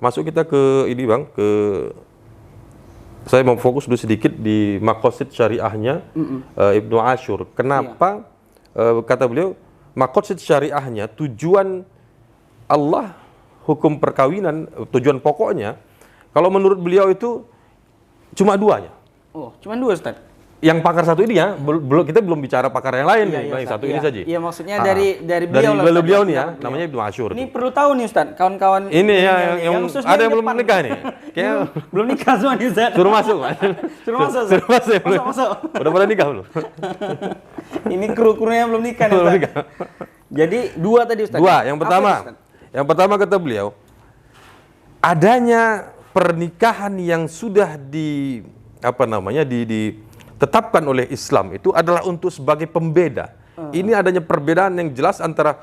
masuk kita ke ini Bang, ke saya mau fokus dulu sedikit di maqasid syariahnya Ibnu Ashur. Kenapa kata beliau maqasid syariahnya, tujuan Allah hukum perkawinan, tujuan pokoknya kalau menurut beliau itu cuma duanya. Oh, cuma dua Ustaz. Yang pakar satu ini ya, kita belum bicara pakar yang lain, satu ini saja. Iya, maksudnya dari beliau nih ya, namanya Ibnu Ashur. Ini perlu tahu nih Ustaz, kawan-kawan ini yang ada yang belum menikah nih. Kayaknya belum nikah semua nih Ustaz. Suruh masuk, Mas. Suruh masuk. Masuk. Udah pada nikah belum? Ini kru-krunya belum nikah nih Ustaz. Jadi dua tadi Ustaz. Dua, yang pertama kata beliau, adanya pernikahan yang sudah ditetapkan oleh Islam itu adalah untuk sebagai pembeda. Ini adanya perbedaan yang jelas antara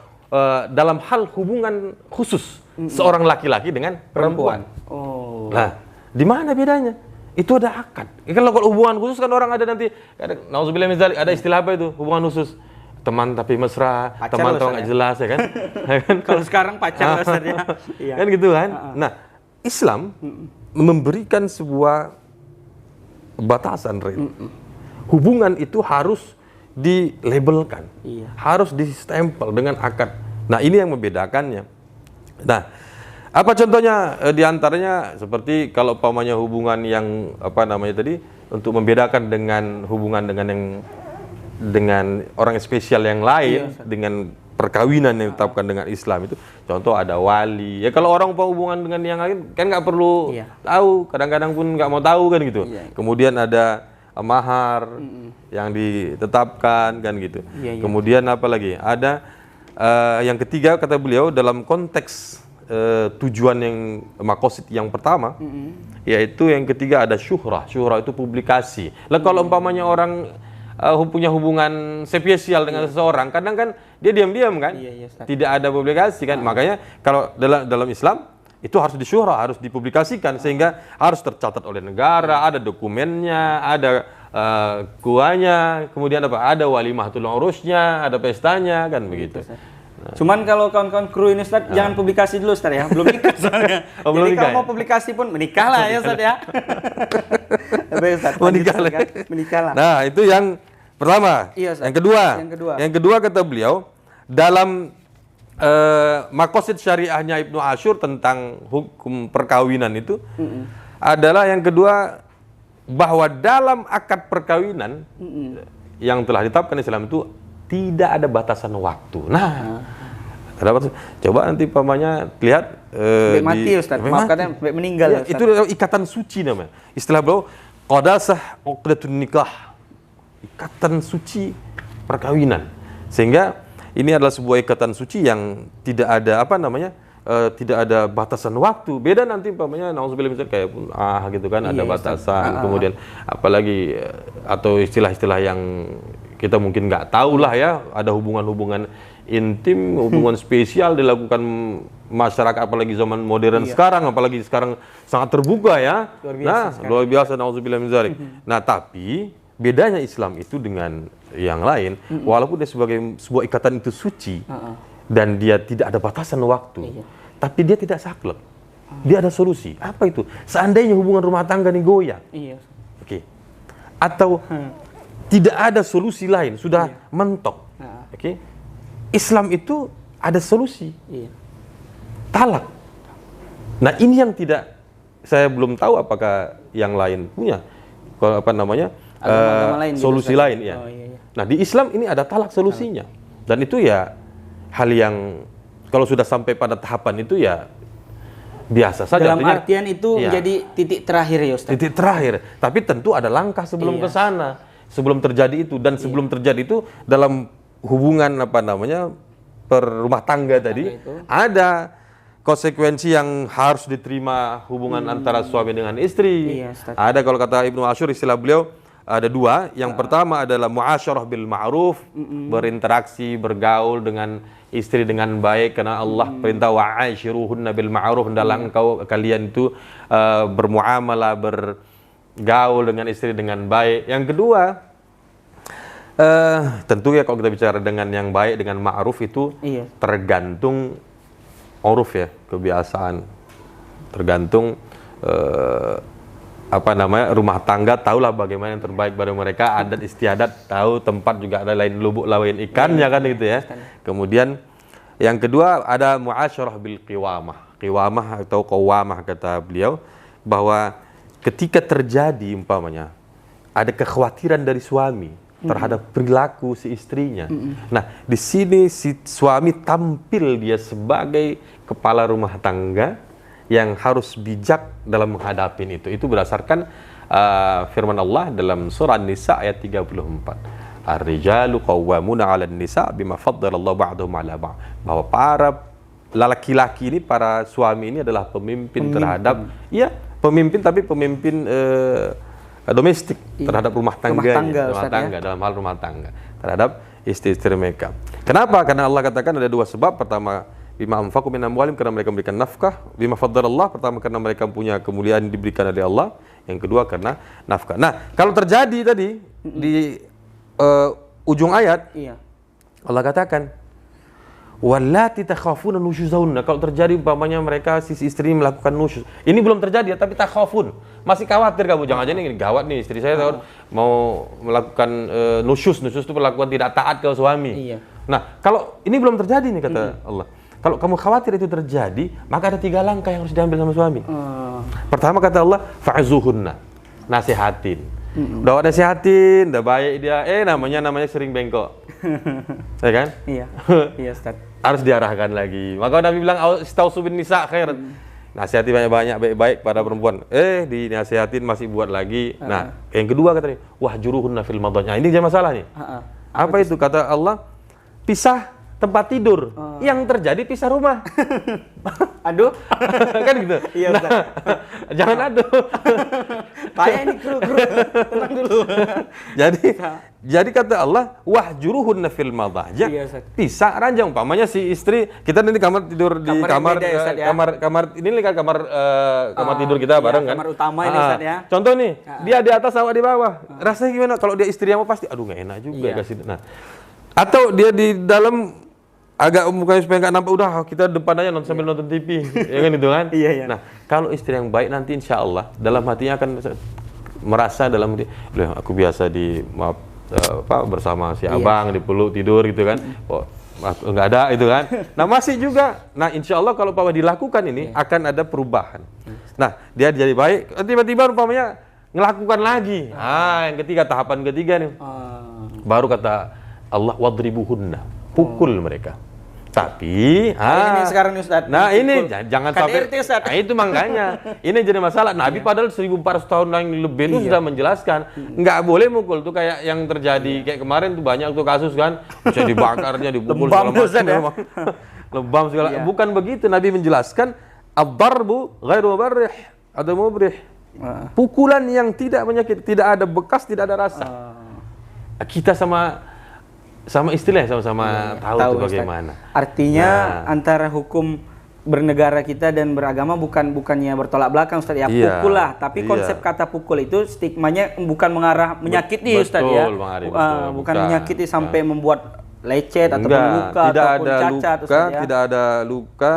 dalam hal hubungan khusus seorang laki-laki dengan perempuan. Oh. Nah, di mana bedanya? Itu ada akad. Kalau hubungan khusus kan orang ada nanti, nauzubillah min dzalik, ada istilah apa itu? Hubungan khusus. Teman tapi mesra, pacar teman tau nggak jelas ya kan? Kalau sekarang pacar dasarnya. Kan gitu kan? Nah, Islam memberikan sebuah batasan, hubungan itu harus dilabelkan, harus distempel dengan akad. Nah, ini yang membedakannya. Nah, apa contohnya? Diantaranya seperti kalau umpamanya hubungan yang untuk membedakan dengan hubungan dengan orang spesial yang lain, dengan perkawinan yang ditetapkan dengan Islam itu, contoh ada wali. Ya kalau orang hubungan dengan yang lain kan nggak perlu tahu, kadang-kadang pun nggak mau tahu kan gitu. Kemudian ada mahar yang ditetapkan kan gitu. Kemudian apa lagi? Ada yang ketiga kata beliau dalam konteks tujuan yang maqasid yang pertama, yaitu yang ketiga ada syuhrah. Syuhrah itu publikasi. Lah kalau umpamanya orang punya hubungan spesial dengan seseorang, kadang kan dia diam-diam kan, tidak ada publikasi kan. Makanya kalau dalam Islam itu harus disyuhrah, harus dipublikasikan sehingga harus tercatat oleh negara, ada dokumennya, ada kuanya, kemudian ada walimatul urusnya, ada pestanya kan begitu. Cuman kalau kawan-kawan kru ini Ustaz, jangan publikasi dulu Ustaz ya, belum nikah soalnya. Jadi kalau mau publikasi pun menikah lah ya Ustaz ya. Menikah lah. Nah, itu yang pertama. Yang kedua kata beliau dalam maqasid syariahnya Ibnu Ashur tentang hukum perkawinan itu adalah yang kedua, bahwa dalam akad perkawinan yang telah ditetapkan Islam itu tidak ada batasan waktu. Nah, coba nanti pamannya lihat mati Ustaz, maaf katanya meninggal. Itu ikatan suci namanya. Istilah beliau qadasah uqdatun nikah. Ikatan suci perkawinan. Sehingga ini adalah sebuah ikatan suci yang tidak ada tidak ada batasan waktu. Beda nanti pamannya nauzubillah misalnya kayak gitu kan, ada batasan. Kemudian apalagi atau istilah-istilah yang kita mungkin nggak tahu lah ya, ada hubungan-hubungan intim, hubungan spesial dilakukan masyarakat, apalagi zaman modern sekarang, apalagi sekarang sangat terbuka ya. Luar biasa, nauzubillah min dzalik. Nah, tapi bedanya Islam itu dengan yang lain, walaupun dia sebagai sebuah ikatan itu suci dan dia tidak ada batasan waktu, tapi dia tidak saklek. Dia ada solusi. Apa itu? Seandainya hubungan rumah tangga ini goyah. Oke. Atau tidak ada solusi lain, sudah mentok. Oke. Islam itu ada solusi. Talak. Nah, ini yang tidak, saya belum tahu apakah yang lain punya solusi lain ya. Nah, di Islam ini ada talak solusinya. Dan itu ya hal yang kalau sudah sampai pada tahapan itu ya biasa saja. Dalam artian itu menjadi titik terakhir ya Ustaz. Titik terakhir. Tapi tentu ada langkah sebelum ke sana. Sebelum terjadi itu, dan sebelum terjadi itu dalam hubungan rumah tangga tadi ada konsekuensi yang harus diterima hubungan antara suami dengan istri. Ada, kalau kata Ibnu Ashur, istilah beliau ada dua. Yang pertama adalah muasyarah bil ma'ruf, berinteraksi, bergaul dengan istri dengan baik, karena Allah perintah wa'ashiruhunna bil ma'ruf, hendaklah kalian itu bermuamalah, gaul dengan istri dengan baik. Yang kedua, tentu ya kalau kita bicara dengan yang baik, dengan ma'ruf itu tergantung uruf ya, kebiasaan. tergantung apa namanya, rumah tangga tahulah bagaimana yang terbaik pada mereka, adat istiadat tahu, tempat juga ada lain lubuk lain ikan ya kan gitu ya. Kemudian yang kedua ada muasyarah bil qiwamah. Qiwamah atau qawamah kata beliau, bahwa ketika terjadi umpamanya ada kekhawatiran dari suami terhadap perilaku si istrinya. Nah, di sini si suami tampil dia sebagai kepala rumah tangga yang harus bijak dalam menghadapi itu. Itu berdasarkan firman Allah dalam surah An-Nisa ayat 34. Ar-rijalu qawwamuna 'alan nisa bima faddalallahu ba'dahum 'ala ba'd. Bahwa para laki-laki ini, para suami ini adalah pemimpin terhadap, ya pemimpin, tapi pemimpin domestik terhadap rumah tangga, dalam hal rumah tangga terhadap istri-istri mereka. Kenapa? Karena Allah katakan ada dua sebab. Pertama, bima anfaqu min amwalihim, karena mereka memberikan nafkah. Bima faddalallah, pertama karena mereka punya kemuliaan diberikan oleh Allah. Yang kedua karena nafkah. Nah, kalau terjadi tadi di ujung ayat, Allah katakan wallati takhafuna nusyuzahunna, kalau terjadi umpamanya mereka si istri melakukan nusyuz. Ini belum terjadi ya, tapi takhafun. Masih khawatir kamu, jangan-jangan ini gawat nih istri saya mau melakukan nusyuz. Nusyuz itu perlakuan tidak taat ke suami. Nah, kalau ini belum terjadi nih kata Allah. Kalau kamu khawatir itu terjadi, maka ada 3 langkah yang harus diambil sama suami. Pertama kata Allah, fa'zuhunna, nasihatin. Udah nasihatin, udah baik dia, namanya sering bengkok. Ya kan? Iya. Iya, Ustaz. Harus diarahkan lagi. Maka Nabi bilang, istausu bin nisa khairan. Nasihati banyak-banyak, baik-baik pada perempuan. Dinasihatin masih buat lagi. Nah, yang kedua katanya, wahjuruhunna fil madajah. Ini jadi masalah nih. Apa itu? Kata Allah, pisah tempat tidur. Yang terjadi pisah rumah. Aduh. Kan gitu. Iya, Ustaz. Jangan aduh. Kayak ini kru. Tenang dulu. Jadi kata Allah, wahjuruhunna fil madajah. Pisah ranjang. Umpamanya si istri, kita nanti kamar tidur di kamar ini kan kamar tidur kita bareng kan. Kamar utama ini, Ustaz ya. Contoh nih, dia di atas, awak di bawah. Rasanya gimana? Kalau dia istri yang mau pasti aduh enggak enak juga kasih. Nah, atau dia di dalam agak mukanya supaya nggak nampak, udah kita depan aja sambil nonton TV, ya kan itu kan? Iya. Nah, kalau istri yang baik nanti insya Allah dalam hatinya akan merasa dalam hati, aku biasa bersama si abang dipeluk tidur gitu kan, nggak ada itu kan? Nah masih juga, nah insya Allah kalau dilakukan ini akan ada perubahan. Nah dia jadi baik, tiba-tiba umpamanya ngelakukan lagi. Yang ketiga, tahapan ketiga nih, baru kata Allah, wadribuhunna, pukul mereka. Tapi ini sekarang nih Ustaz. Nah ini jangan sampai nah, itu makanya ini jadi masalah. Nabi padahal 1400 tahun yang lebih itu sudah menjelaskan nggak boleh mukul tuh, kayak yang terjadi kayak kemarin tuh banyak tuh kasus kan, bisa dibakarnya, dipukul segala macam, lebam segala. Bukan begitu, Nabi menjelaskan ad-darbu ghairu mubarrih atau mubrih. Pukulan yang tidak menyakiti, tidak ada bekas, tidak ada rasa. Kita sama istilah sama-sama tahu itu bagaimana. Artinya antara hukum bernegara kita dan beragama bukannya bertolak belakang, Ustaz ya. Pukul lah, tapi konsep kata pukul itu stigmanya bukan mengarah menyakiti, Ustaz ya. Bukan menyakiti sampai membuat lecet atau luka ataupun cacat, Ustaz ya. Tidak ada luka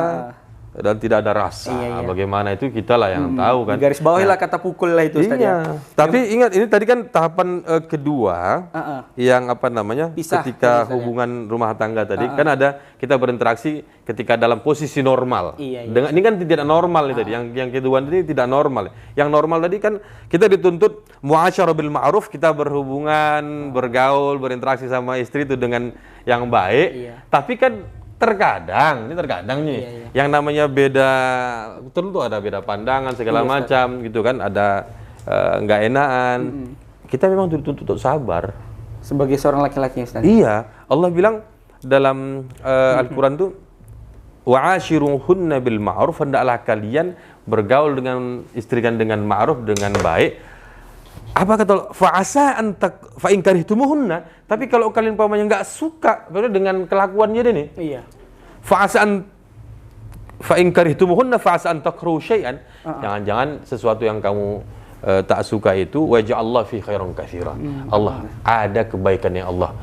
dan tidak ada rasa. Bagaimana itu kita lah yang tahu kan. Garis bawahilah kata pukul lah itu, Ustaz ya. Tapi ingat, ini tadi kan tahapan kedua yang apa namanya, pisah, ketika hubungan rumah tangga tadi kan ada kita berinteraksi ketika dalam posisi normal. Dengan ini kan tidak normal nih tadi. Yang kedua ini tidak normal. Yang normal tadi kan kita dituntut muasyarah bil ma'ruf, kita berhubungan, bergaul, berinteraksi sama istri itu dengan yang baik. Tapi kan terkadang nih, yang namanya beda, tentu ada beda pandangan segala macam gitu kan, ada nggak enakan. Kita memang dituntut untuk sabar sebagai seorang laki-laki, Ustaz. Iya, Allah bilang dalam Al-Quran tuh, wa'ashiruhunna bil ma'ruf, hendaklah kalian bergaul dengan istri kan dengan ma'ruf, dengan baik. Apa kata fa'asa antak fa in karihtumuhunna, tapi kalau kalian pamannya nggak suka dengan kelakuannya dia nih, fa'asa an fa in karihtumuhunna fa'asa an takrahu syai'an, jangan-jangan sesuatu yang kamu tak suka itu waja'allahu fi khairan katsira, Allah ada kebaikan yang Allah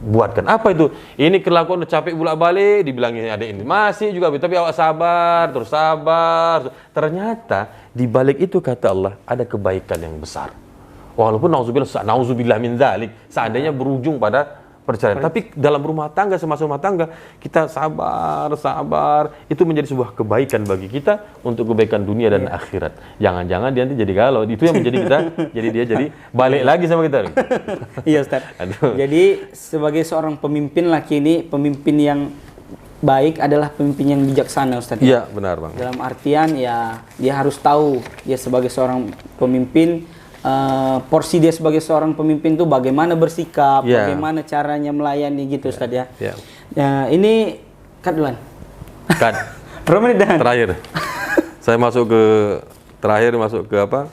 buatkan. Apa itu? Ini kelakuan udah capek bolak-balik, dibilangin ada ini. Masih juga, tapi awak sabar, terus sabar. Ternyata di balik itu kata Allah ada kebaikan yang besar. Walaupun nauzubillah min dzalik, seandainya berujung pada perceraian. Tapi dalam rumah tangga, semasa rumah tangga, kita sabar, itu menjadi sebuah kebaikan bagi kita untuk kebaikan dunia dan akhirat. Jangan-jangan dia nanti jadi galau, itu yang menjadi kita, jadi dia jadi balik lagi sama kita. Iya, Ustaz. Jadi sebagai seorang pemimpin laki ini, pemimpin yang baik adalah pemimpin yang bijaksana, Ustaz. Iya, benar, Bang. Dalam artian ya dia harus tahu dia sebagai seorang pemimpin, porsi dia sebagai seorang pemimpin tuh bagaimana bersikap, bagaimana caranya melayani gitu, Ustaz ya. Ya, ini cut duluan. Cut. Berapa menit dah? Terakhir. Saya masuk ke apa?